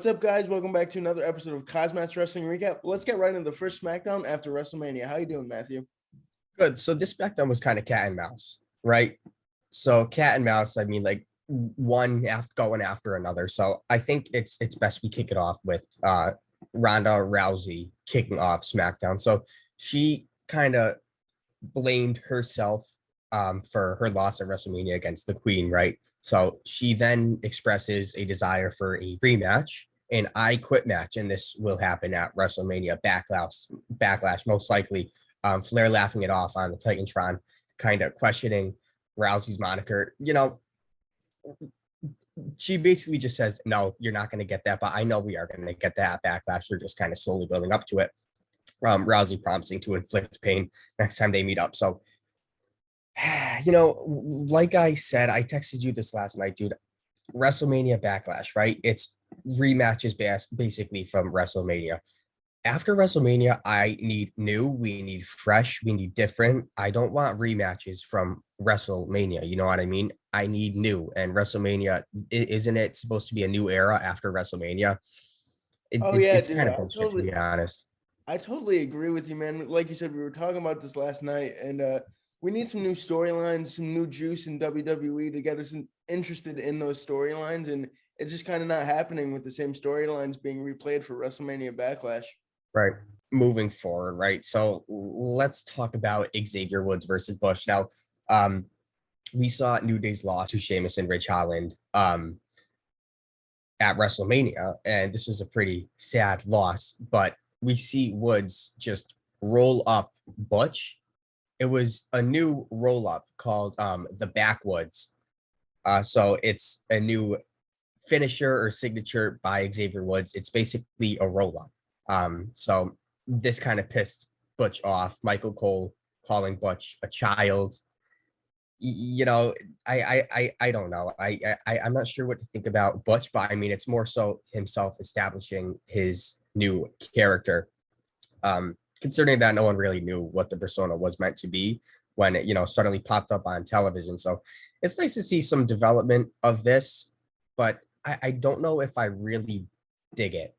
What's up, guys? Welcome back to another episode of KozMatt's Wrestling Recap. Let's get right into the first SmackDown after WrestleMania. How you doing, Matthew? Good. So this SmackDown was kind of cat and mouse, right? So cat and mouse, I mean, like one after going after another. So I think it's best we kick it off with Ronda Rousey kicking off SmackDown. So she kind of blamed herself for her loss at WrestleMania against the Queen, right? So she then expresses a desire for a rematch, an I Quit match, and this will happen at WrestleMania Backlash, most likely. Flair laughing it off on the Titantron, kind of questioning Rousey's moniker. She basically just says, "No, you're not going to get that, but I know we are going to get that at Backlash." We're just kind of slowly building up to it. Rousey promising to inflict pain next time they meet up. So, like I said, I texted you this last night, dude. WrestleMania Backlash, right? It's rematches basically from WrestleMania. After WrestleMania, I need new, we need fresh, we need different. I don't want rematches from WrestleMania. You know what I mean? I need new. And WrestleMania, isn't it supposed to be a new era after WrestleMania? Oh yeah, It's dude. kind of bullshit, to be honest. I totally agree with you, man. Like you said, we were talking about this last night, and we need some new storylines, some new juice in WWE to get us interested in those storylines. And it's just kind of not happening with the same storylines being replayed for WrestleMania Backlash. Right. Moving forward, right? So let's talk about Xavier Woods versus Bush. Now, we saw New Day's loss to Sheamus and Rich Holland at WrestleMania, and this was a pretty sad loss, but we see Woods just roll up Butch. It was a new roll up called the Backwoods. So it's a new finisher or signature by Xavier Woods. It's basically a roll up. So this kind of pissed Butch off. Michael Cole calling Butch a child. I don't know. I'm not sure what to think about Butch, but I mean, it's more so himself establishing his new character. Considering that no one really knew what the persona was meant to be when it, suddenly popped up on television. So it's nice to see some development of this, but I don't know if I really dig it.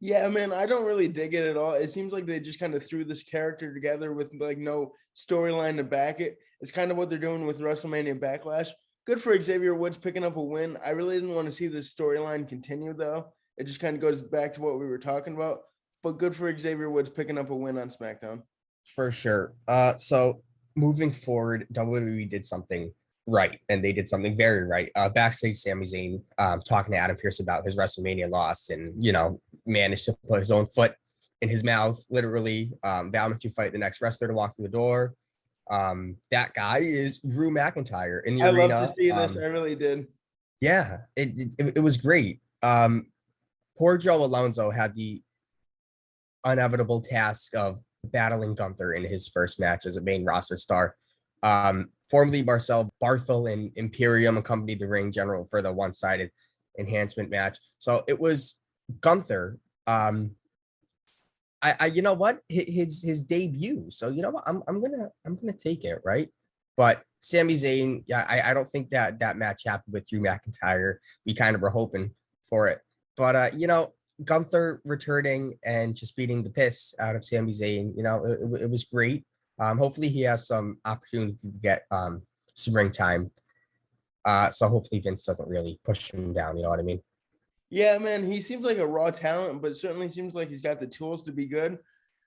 Yeah, man, I don't really dig it at all. It seems like they just kind of threw this character together with like no storyline to back it. It's kind of what they're doing with WrestleMania Backlash. Good for Xavier Woods picking up a win. I really didn't want to see this storyline continue, though. It just kind of goes back to what we were talking about. But good for Xavier Woods picking up a win on SmackDown. For sure. So moving forward, WWE did something right, and they did something very right. Backstage, Sami Zayn talking to Adam Pearce about his WrestleMania loss, and managed to put his own foot in his mouth, literally, vowing to fight the next wrestler to walk through the door. That guy is Drew McIntyre in the arena. I love to see this. I really did. Yeah, it was great. Poor Joe Alonso had the inevitable task of battling Gunther in his first match as a main roster star. Formerly Marcel Barthel and Imperium accompanied the ring general for the one-sided enhancement match. So it was Gunther. You know what, his debut. So you know what, I'm gonna take it, right? But Sami Zayn, yeah, I don't think that match happened with Drew McIntyre. We kind of were hoping for it, but Gunther returning and just beating the piss out of Sami Zayn, it was great. Hopefully he has some opportunity to get some ring time. So hopefully Vince doesn't really push him down. You know what I mean? Yeah, man, he seems like a raw talent, but certainly seems like he's got the tools to be good.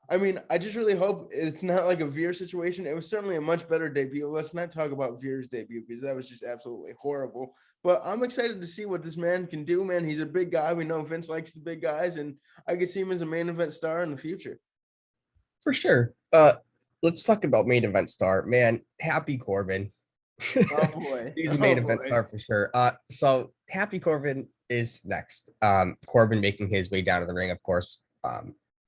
I mean, I just really hope it's not like a Veer situation. It was certainly a much better debut. Let's not talk about Veer's debut because that was just absolutely horrible. But I'm excited to see what this man can do, man. He's a big guy. We know Vince likes the big guys, and I could see him as a main event star in the future. For sure. Let's talk about main event star. Man, Happy Corbin. Oh boy. He's a Oh main event boy. star for sure. So Happy Corbin is next. Corbin making his way down to the ring, of course.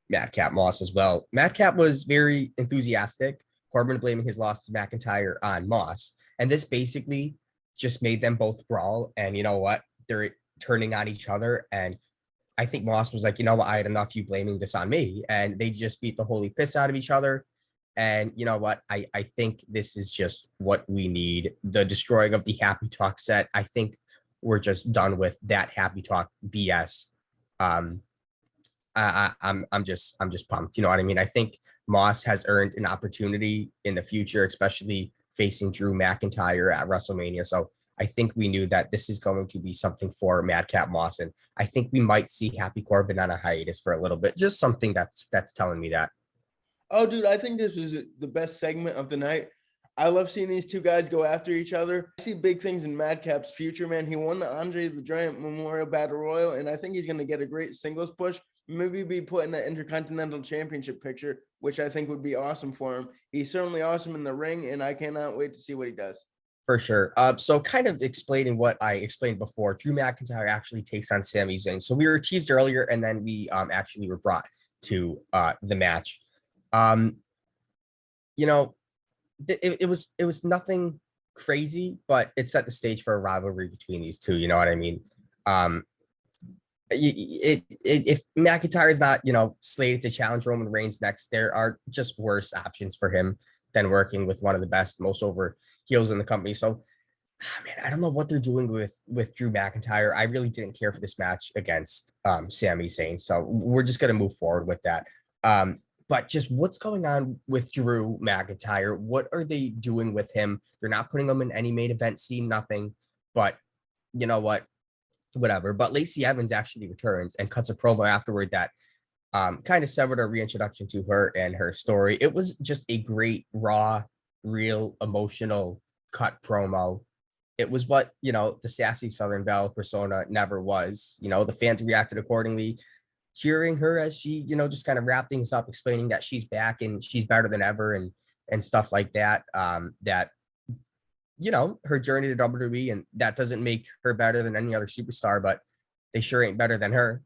Madcap Moss as well. Madcap was very enthusiastic. Corbin blaming his loss to McIntyre on Moss. And this basically just made them both brawl. And you know what? They're turning on each other. And I think Moss was like, you know what? I had enough of you blaming this on me. And they just beat the holy piss out of each other. And you know what? I think this is just what we need. The destroying of the Happy Talk set. I think we're just done with that Happy Talk BS. um, I'm just pumped. You know what I mean? I think Moss has earned an opportunity in the future, especially facing Drew McIntyre at WrestleMania. So I think we knew that this is going to be something for Madcap Moss, and I think we might see Happy Corbin on a hiatus for a little bit. Just something that's telling me that. Oh, dude, I think this was the best segment of the night. I love seeing these two guys go after each other. I see big things in Madcap's future, man. He won the Andre the Giant Memorial Battle Royal, and I think he's going to get a great singles push. Maybe be put in the Intercontinental Championship picture, which I think would be awesome for him. He's certainly awesome in the ring, and I cannot wait to see what he does. For sure. So kind of explaining what I explained before, Drew McIntyre actually takes on Sami Zayn. So we were teased earlier, and then we actually were brought to the match. Um, you know, it was nothing crazy, but it set the stage for a rivalry between these two. You know what I mean? Um, if McIntyre is not, slated to challenge Roman Reigns next, there are just worse options for him than working with one of the best, most over heels in the company. So, man, I don't know what they're doing with Drew McIntyre. I really didn't care for this match against Sami Zayn. So we're just gonna move forward with that. But just what's going on with Drew McIntyre? What are they doing with him? They're not putting him in any main event scene, nothing. But you know what? Whatever. But Lacey Evans actually returns and cuts a promo afterward that kind of severed a reintroduction to her and her story. It was just a great, raw, real, emotional cut promo. It was what, the sassy Southern Belle persona never was. The fans reacted accordingly, cheering her as she, just kind of wrapped things up, explaining that she's back and she's better than ever and stuff like that. That her journey to WWE, and that doesn't make her better than any other superstar, but they sure ain't better than her.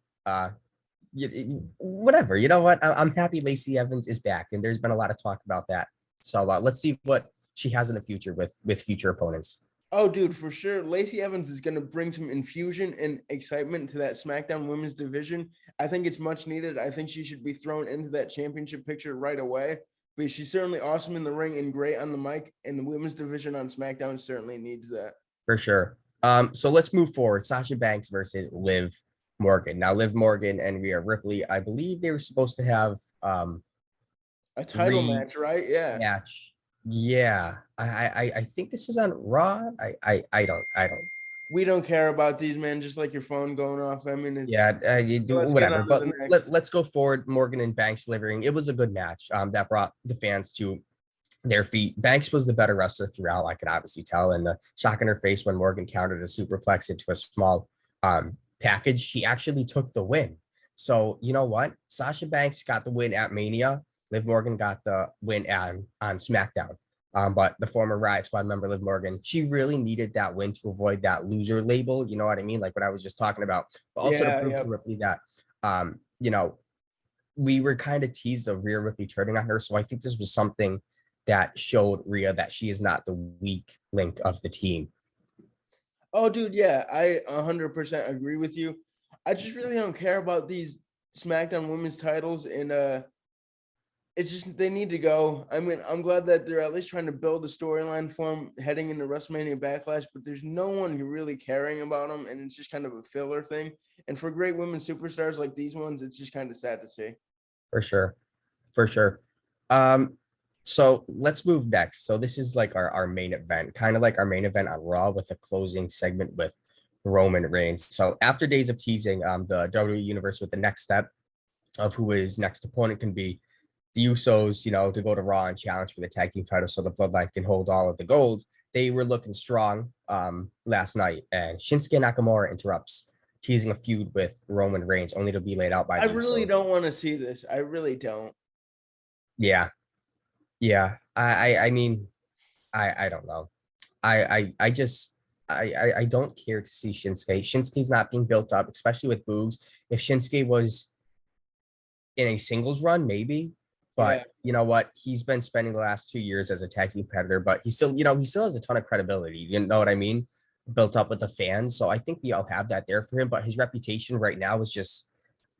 Whatever. You know what? I'm happy Lacey Evans is back, and there's been a lot of talk about that. So let's see what she has in the future with future opponents. Oh, dude, for sure. Lacey Evans is going to bring some infusion and excitement to that SmackDown women's division. I think it's much needed. I think she should be thrown into that championship picture right away. But she's certainly awesome in the ring and great on the mic. And the women's division on SmackDown certainly needs that. For sure. So let's move forward. Sasha Banks versus Liv Morgan. Now, Liv Morgan and Rhea Ripley, I believe they were supposed to have a title match, right? Yeah. Match. Yeah. I think this is on Raw. I don't. We don't care about these, man. Just like your phone going off. I mean, it's, yeah, you do whatever. But let's go forward. Morgan and Banks delivering. It was a good match. That brought the fans to their feet. Banks was the better wrestler throughout. I could obviously tell. And the shock in her face when Morgan countered a superplex into a small package. She actually took the win. So you know what? Sasha Banks got the win at Mania. Liv Morgan got the win on SmackDown. But the former Riot Squad member, Liv Morgan, she really needed that win to avoid that loser label. You know what I mean? Like what I was just talking about. But also to prove to Ripley that, we were kind of teased of Rhea Ripley turning on her. So I think this was something that showed Rhea that she is not the weak link of the team. Oh, dude, yeah, I 100% agree with you. I just really don't care about these SmackDown women's titles, and it's just they need to go. I mean, I'm glad that they're at least trying to build a storyline for them heading into WrestleMania Backlash, but there's no one really caring about them, and it's just kind of a filler thing. And for great women superstars like these ones, it's just kind of sad to see. For sure. So let's move next. So this is like our main event, kind of like our main event on Raw with a closing segment with Roman Reigns. So after days of teasing the WWE Universe with the next step of who his next opponent can be, the Usos, to go to Raw and challenge for the tag team title so the Bloodline can hold all of the gold. They were looking strong last night, and Shinsuke Nakamura interrupts, teasing a feud with Roman Reigns, only to be laid out by the I really Usos. don't want to see this. I really don't. Yeah. I mean, I don't know. I just I don't care to see Shinsuke. Shinsuke's not being built up, especially with boobs. If Shinsuke was in a singles run, maybe. But you know what? He's been spending the last 2 years as a tag team competitor, but he still has a ton of credibility. You know what I mean? Built up with the fans. So I think we all have that there for him. But his reputation right now is just,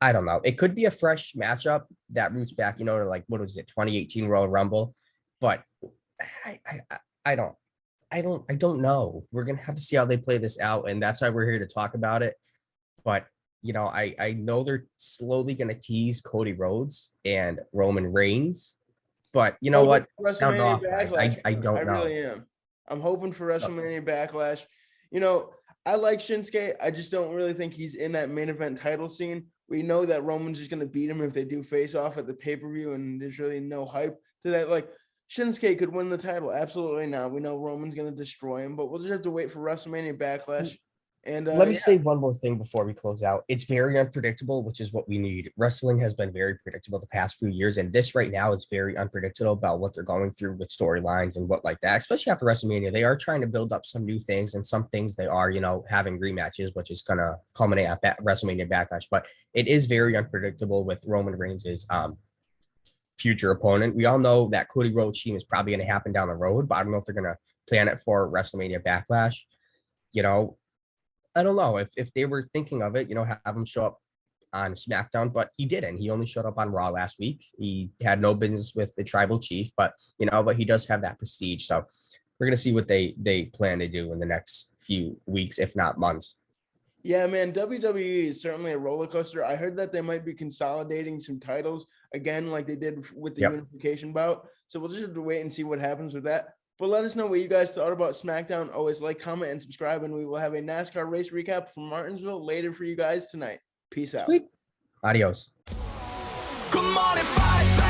I don't know. It could be a fresh matchup that roots back, to like, what was it, 2018 Royal Rumble. But I don't know. We're gonna have to see how they play this out, and that's why we're here to talk about it. But I know they're slowly going to tease Cody Rhodes and Roman Reigns, but you know what? Sound WrestleMania off, guys. Backlash. I I don't know. really am. I'm hoping for WrestleMania Backlash. You know, I like Shinsuke. I just don't really think he's in that main event title scene. We know that Roman's just going to beat him if they do face off at the pay-per-view, and there's really no hype to that. Like, Shinsuke could win the title. Absolutely not. We know Roman's going to destroy him, but we'll just have to wait for WrestleMania Backlash. And Let me say one more thing before we close out. It's very unpredictable, which is what we need. Wrestling has been very predictable the past few years, and this right now is very unpredictable about what they're going through with storylines and what like that, especially after WrestleMania. They are trying to build up some new things, and some things they are, having rematches, which is going to culminate at WrestleMania Backlash. But it is very unpredictable with Roman Reigns' future opponent. We all know that Cody Rhodes team is probably going to happen down the road, but I don't know if they're going to plan it for WrestleMania Backlash. I don't know if they were thinking of it, have him show up on SmackDown, but he didn't. He only showed up on Raw last week. He had no business with the tribal chief, but he does have that prestige. So we're gonna see what they plan to do in the next few weeks, if not months. Yeah, man, WWE is certainly a roller coaster. I heard that they might be consolidating some titles again, like they did with the unification bout. So we'll just have to wait and see what happens with that. But let us know what you guys thought about SmackDown. Always like, comment, and subscribe, and we will have a NASCAR race recap from Martinsville later for you guys tonight. Peace out. Sweet. Adios. Come on and fight.